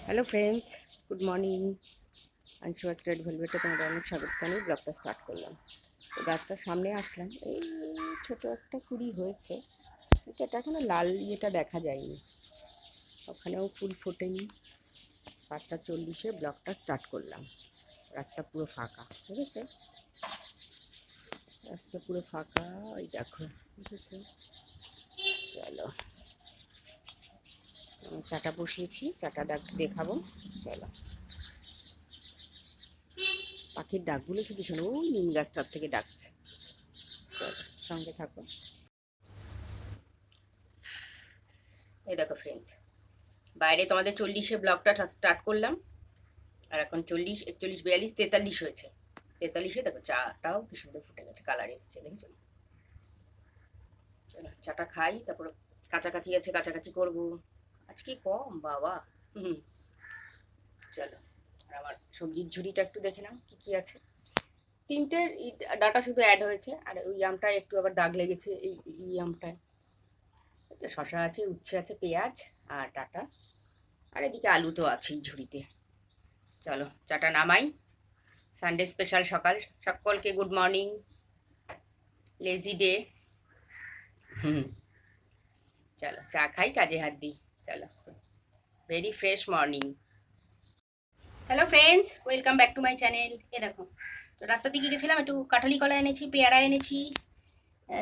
Hello friends, good morning. আনশুয়াস red ভেলভেটে তোমাদের অনেক স্বাগত জানিয়ে ব্লগটা স্টার্ট করলাম। তো গাছটার সামনে আসলাম, এই ছোট একটা কুড়ি হয়েছে, কিন্তু এটা এখনো লাল ইয়েটা দেখা যায়নি, ওখানেও ফুল ফোটেনি। 5:40 ব্লগটা স্টার্ট করলাম। রাস্তা পুরো ফাঁকা, ঠিক আছে? রাস্তা পুরো ফাঁকা, ওই দেখো, ঠিক আছে? চলো, চাটা বসিয়েছি, চাটা দেখাবো। চলো, পাখির ডাকগুলো শুধু শোনো, ওই নিম গাছটার থেকে ডাকছে। চলো, সঙ্গে থাকো। এই দেখো ফ্রেন্ডস, বাইরে তোমাদের 40 ব্লগটা স্টার্ট করলাম, আর এখন 40, 41, 42, 43 হয়েছে। 43 দেখো চাটাও কি সুন্দর ফুটে গেছে, কালার এসছে, দেখেছো? চাটা খাই, তারপর কাছাকাছি আছে, কাছাকাছি করবো। আজকে কম বাবা। হুম, চলো। আর আমার সবজির ঝুড়িটা একটু দেখে নাও কি কি আছে। তিনটে ডাটা শুধু অ্যাড হয়েছে, আর ওই আমটায় একটু আবার দাগ লেগেছে, এই আমটায়। শশা আছে, উচ্ছে আছে, পেঁয়াজ আর ডাটা, আর এদিকে আলু তো আছেই ঝুড়িতে। চলো চাটা নামাই। সানডে স্পেশাল সকাল, সকলকে গুড মর্নিং। Lazy day. হুম, চলো চা খাই, কাজে হাত দিই। চলো, very fresh morning. Hello friends, welcome back to my channel. এ দেখো, তো রাস্তার দিকে গেছিলাম, একটু কাঁঠালি কলা এনেছি, পেয়ারা এনেছি,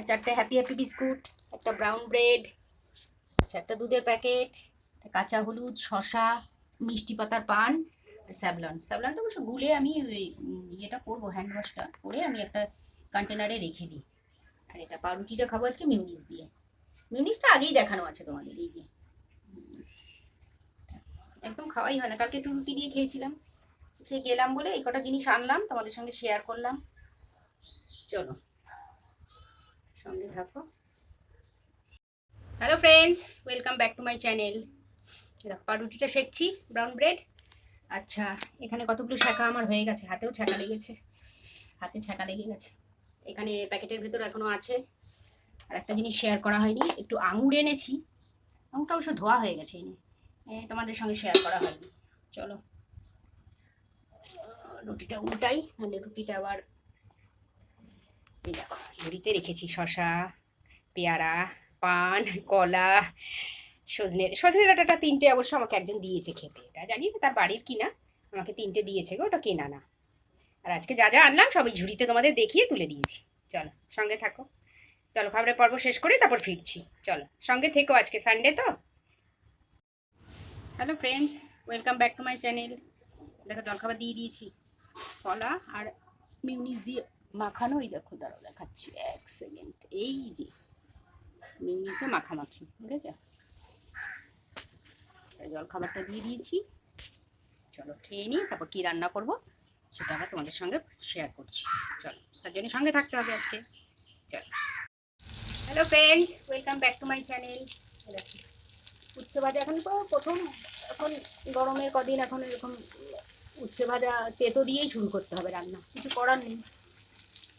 4টে হ্যাপি হ্যাপি বিস্কুট, একটা ব্রাউন ব্রেড, একটা দুধের প্যাকেট, কাঁচা হলুদ, শশা, মিষ্টি পাতার পান, আর স্যাভলন। স্যাভলনটা অবশ্য গুলে আমি ওই ইয়েটা করবো, হ্যান্ড ওয়াশটা করে আমি একটা কন্টেনারে রেখে দিই। আর এটা পাউরুটিটা খাবো আজকে মিউনিস দিয়ে। মিউনিসটা আগেই দেখানো আছে তোমাদের, এই যে একদম খাওয়াই হয় না, কালকে একটু রুটি দিয়ে খেয়েছিলাম। আজকে গেলাম বলে এই কটা জিনিস আনলাম, তোমাদের সঙ্গে শেয়ার করলাম। চলো, সঙ্গে থাকো। Hello friends, welcome back to my channel. দেখো পাউরুটিটা শেখছি, ব্রাউন ব্রেড। আচ্ছা, এখানে কতগুলো ছ্যাঁকা আমার হয়ে গেছে, হাতেও ছ্যাঁকা লেগেছে, হাতে ছ্যাঁকা লেগে গেছে। এখানে প্যাকেটের ভেতর এখনো আছে। আর একটা জিনিস শেয়ার করা হয়নি, একটু আঙুর এনেছি। আঙুরটা অবশ্য ধোয়া হয়ে গেছে, এনে তোমাদের সঙ্গে শেয়ার করা হয়নি। চলো, রুটিটা উল্টাই, নাহলে রুটিটা আবার। এই দেখো, ঝুড়িতে রেখেছি শশা, পেয়ারা, পান, কলা, সজনে সজনে ডাঁটাটা 3টে অবশ্য আমাকে একজন দিয়েছে খেতে, এটা জানি না তার বাড়ির কিনা, আমাকে 3টে দিয়েছে গো, ওটা কেনা না। আর আজকে যা যা আনলাম সবই ঝুড়িতে তোমাদের দেখিয়ে তুলে দিয়েছি। চলো সঙ্গে থাকো। চলো খাবারের পর্ব শেষ করি, তারপর ফিরছি। চলো সঙ্গে থেকো, আজকে সানডে তো। Hello friends, welcome back to my channel. দেখো জলখাবার দিয়ে দিয়েছি, কলা আর মিউনিস দিয়ে মাখানো। এই দেখো, দাঁড়াও দেখাচ্ছি, 1 সেকেন্ড। এই যে মিউনিসে মাখামাখি, ঠিক আছে? জলখাবারটা দিয়ে দিয়েছি, চলো খেয়ে নিই, তারপর কী রান্না করব সেটা আবার তোমাদের সঙ্গে শেয়ার করছি। চলো, তার জন্য সঙ্গে থাকতে হবে আজকে। চলো। Hello friend, welcome back to my channel. উচ্ছে ভাজা এখন তো প্রথম, এখন গরমের কদিন এখন এরকম উচ্ছে ভাজা তেতো দিয়েই শুরু করতে হবে রান্না, কিছু করার নেই।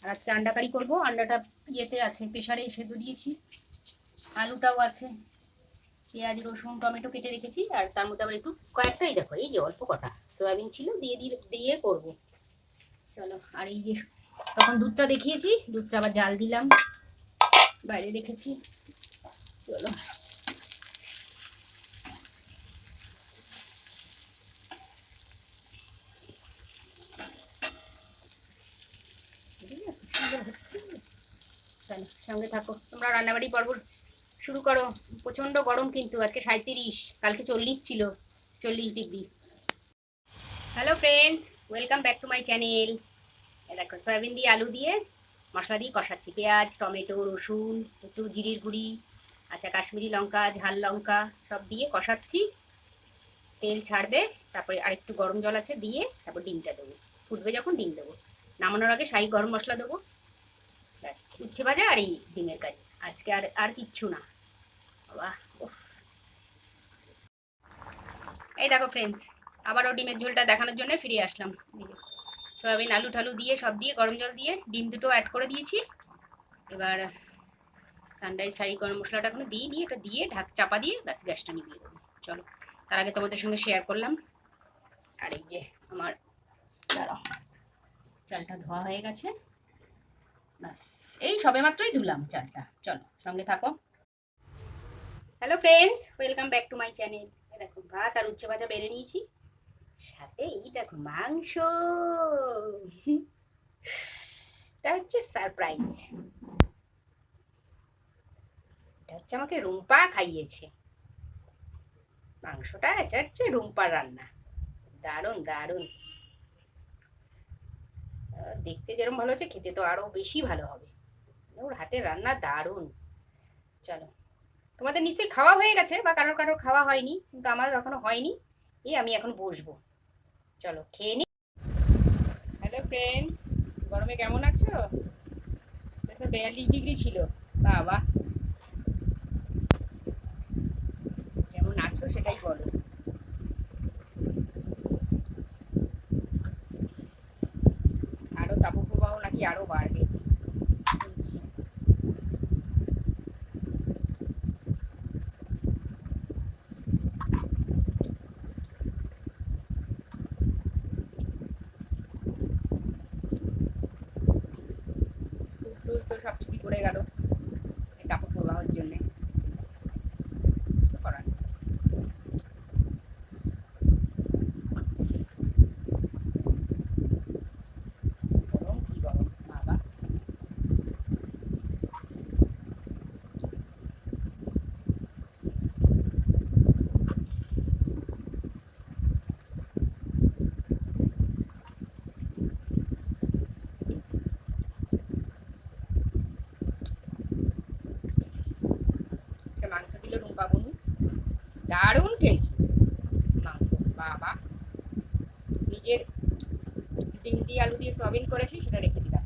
আর আজকে আন্ডা কারি করবো, আন্ডাটা ইয়েতে আছে, প্রেশারে সেদ্ধ দিয়েছি, আলুটাও আছে, পেঁয়াজ রসুন টমেটো কেটে রেখেছি, আর তার মধ্যে আবার একটু কয়েকটাই দেখো, এই যে অল্প কটা সয়াবিন ছিল, দিয়ে দিয়ে দিয়ে করবো। চলো, আর এই যে তখন দুধটা দেখিয়েছি, দুধটা আবার জাল দিলাম, বাইরে রেখেছি। চলো, চলো সঙ্গে থাকো, তোমরা রান্নাবাড়ি পর্ব শুরু করো। প্রচণ্ড গরম কিন্তু, আজকে 37, কালকে 40 ছিল, 40 degree. Hello friends, welcome back to my channel. দেখো সয়াবিন দিয়ে আলু দিয়ে মশলা দিয়ে কষাচ্ছি, পেঁয়াজ টমেটো রসুন, একটু জিরির গুঁড়ি, আচ্ছা কাশ্মীরি লঙ্কা, ঝাল লঙ্কা সব দিয়ে কষাচ্ছি। তেল ছাড়বে, তারপরে আরেকটু গরম জল আছে, দিয়ে তারপর ডিমটা দেবো, ফুটবে যখন ডিম দেবো। নামানোর আগে শাহি গরম মশলা দেবো, ব্যাস উচ্ছে ভাজা আর এই ডিমের কারি। আজকে আর আর কিচ্ছু না বাবা। এই দেখো ফ্রেন্ডস, আবারও ডিমের ঝোলটা দেখানোর জন্য ফিরে আসলাম। সয়াবিন আলু ঠালু দিয়ে সব দিয়ে গরম জল দিয়ে ডিম দুটো অ্যাড করে দিয়েছি। এবার সানরাইজ শাহি গরম মশলাটা এখনো দিই নি, এটা দিয়ে ঢাক চাপা দিয়ে ব্যাস গ্যাসটা নিভিয়ে দেবো। চলো, তার আগে তোমাদের সঙ্গে শেয়ার করলাম আর এই যে আমার, দাঁড়াও, চালটা ধোয়া হয়ে গেছে, বাস এই সবে মাত্রই ধুলাম চালটা। চলো সঙ্গে থাকো। Hello friends, welcome back to my channel. দেখো ভাত আর উচ্ছে ভাজা বেড়ে নিয়েছি, সাথে এই দেখো মাংস। এটা হচ্ছে সারপ্রাইজ, এটা হচ্ছে আমাকে রুম্পা খাইয়েছে। মাংসটা এটা হচ্ছে রুম্পার রান্না, দারুণ দারুণ। দেখতে যেরকম ভালো হচ্ছে, খেতে তো আরো বেশি ভালো হবে। ওর হাতের রান্না দারুণ। চলো, তোমাদের নিশ্চয়ই খাওয়া হয়ে গেছে বা কারোর কারোর খাওয়া হয়নি, কিন্তু আমার এখনো হয়নি। আমি এখন বসবো, চলো খেয়ে নি। হ্যালো ফ্রেন্ডস, গরমে কেমন আছো? দেখো 42 ডিগ্রি ছিল। বাবা, কেমন আছো সেটাই বলো। আরো তাপপ্রবাহ নাকি আরো বাড়বে শুনছি। স্কুল টুল তো সব ছুটি পড়ে গেল এই তাপপ্রবাহের জন্যে। কিছু করার নেই। গরম কি গরম বাবা। মাংস দিল রুম্পা বনু, দারুণ খেয়েছি মাংস। বাবা, নিজের ডিম দিয়ে আলু দিয়ে সয়াবিন করেছি, সেটা রেখে দিলাম,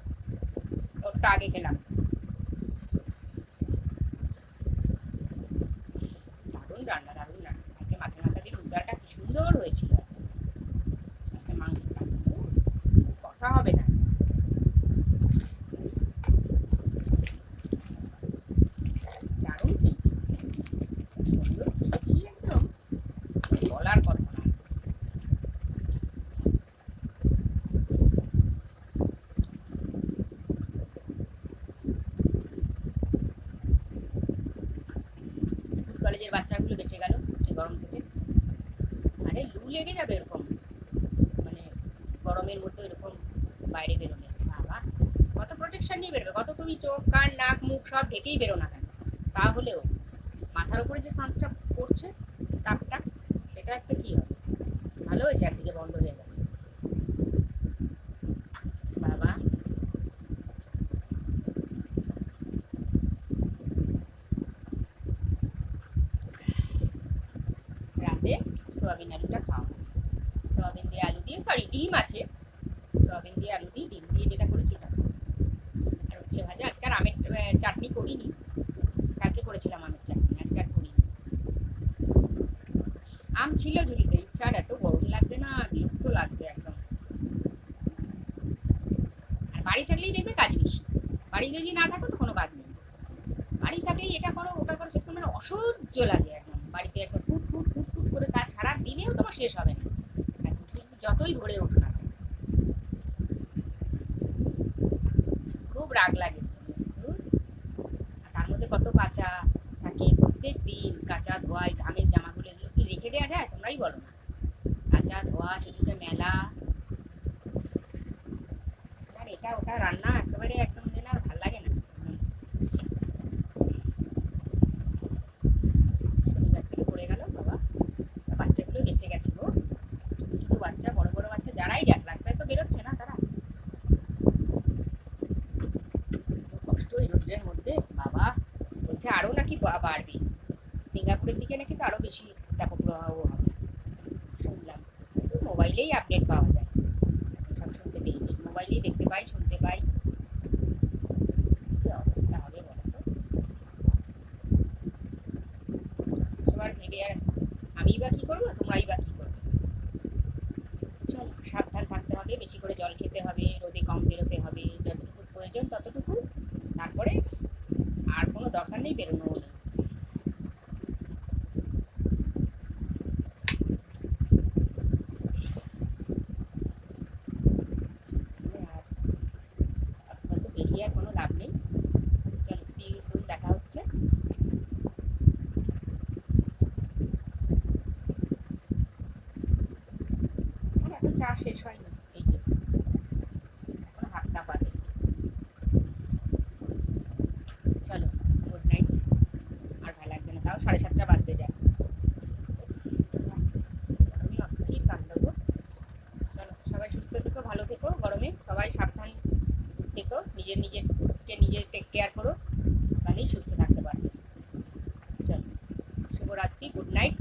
ওটা আগে খেলাম। দারুণ রান্না, দারুণ রান্না। আজকে মাছের মাথা দিয়ে মুগ ডালটা কি সুন্দর হয়েছিল। আজকে মাংসটা কথা হবে না। দারুণ খেয়েছি, সুন্দর খেয়েছি একদম, বলার কথা না। স্কুল কলেজের বাচ্চাগুলো বেঁচে গেল এই গরম থেকে। আরে লু লেগে যাবে এরকম, মানে গরমের মধ্যে এরকম বাইরে বেরোলে। বাবা, কত প্রোটেকশন নিয়ে বেরোবে, কত তুমি চোখ কান নাক মুখ সব ঢেকেই বেরো না কেন, তাহলেও মাথার উপরে যে সানসটা পড়ছে, তাপটা, সেটা একটা কি হবে। ভালো হয়েছে একদিকে বন্ধ হয়ে গেছে। বাবা, রাতে সোয়াবিন আলুটা খাওয়া, সোয়াবিন দিয়ে আলু দিয়ে, সরি ডিম আছে, সোয়াবিন দিয়ে আলু দিয়ে ডিম দিয়ে যেটা করেছি এটা। আর হচ্ছে ভাজা, আজকে আর আমের চাটনি করিনি, কালকে করেছিলাম আমের চাটনি, আজকে আর করিনি। আম ছিল ঝুড়িতে, ইচ্ছা আর এত গরম লাগছে না, বিরক্ত লাগছে একদম। আর বাড়ি থাকলেই দেখবে কাজ বেশি, বাড়ি যদি না থাকো তো কোনো কাজ নেই। বাড়ি থাকলেই এটা করো ওটা করো, সেটা মানে অসহ্য লাগে একদম। বাড়িতে একদম ফুট ফুট ফুট ফুট করে কাজ সারা দিনেও তোমার শেষ হবে না, যতই ভরে ওঠো না। খুব রাগ লাগে। আর তার মধ্যে কত কাঁচা থাকে, প্রত্যেক দিন কাঁচা ধোয়াই, ধানের জামাগুলো এগুলো কি রেখে দেওয়া যায়, তোমরাই বলো না। কাঁচা ধোয়া, সেগুলোকে মেলা, আর এটা ওটা রান্না একেবারে একদম যেন আর ভাল লাগে না। শনিবার থেকে পড়ে গেল বাবা, বাচ্চাগুলো বেঁচে গেছে গো। ছোটো বাচ্চা, বড় বড় বাচ্চা, যারাই যাক, রাস্তায় তো বেরোচ্ছে না তারা। কষ্ট এই রোদ্রের মধ্যে বাবা। বলছে আরো নাকি বাড়বে, সিঙ্গাপুরের দিকে নাকি তো আরো বেশি তাপপ্রবাহ হবে শুনলাম। কিন্তু মোবাইলেই আপডেট পাওয়া যায়, সব শুনতে পেয়ে মোবাইলেই দেখতে পাই শুনতে পাই। কি অবস্থা হবে বলো তো। সবার ভেবে আর আমি বা কি করবো, তোমরাই বা কি করবে। চলো সাবধান থাকতে হবে, বেশি করে জল খেতে হবে, রোদে কম বেরোতে হবে, যতটুকু প্রয়োজন ততটুকু, তারপরে আর কোনো দরকার নেই বেরোনো নেই। লাভ নেই। চলো সি ইউ সুন, দেখা হচ্ছে। এখন চা শেষ হয়নি, এই যে এখন হাত কাপ আছে। চলো গুড নাইট। আর ভালো লাগছে না, তাও 7:30 বাজতে যায়। আমি অস্থির কাণ্ড গো। চলো সবাই সুস্থ থেকো, ভালো থেকো, গরমে সবাই সাবধান থেকো, নিজেকে টেক কেয়ার করো, তাহলেই সুস্থ থাকতে পারবে। চলো শুভরাত্রি, গুড নাইট।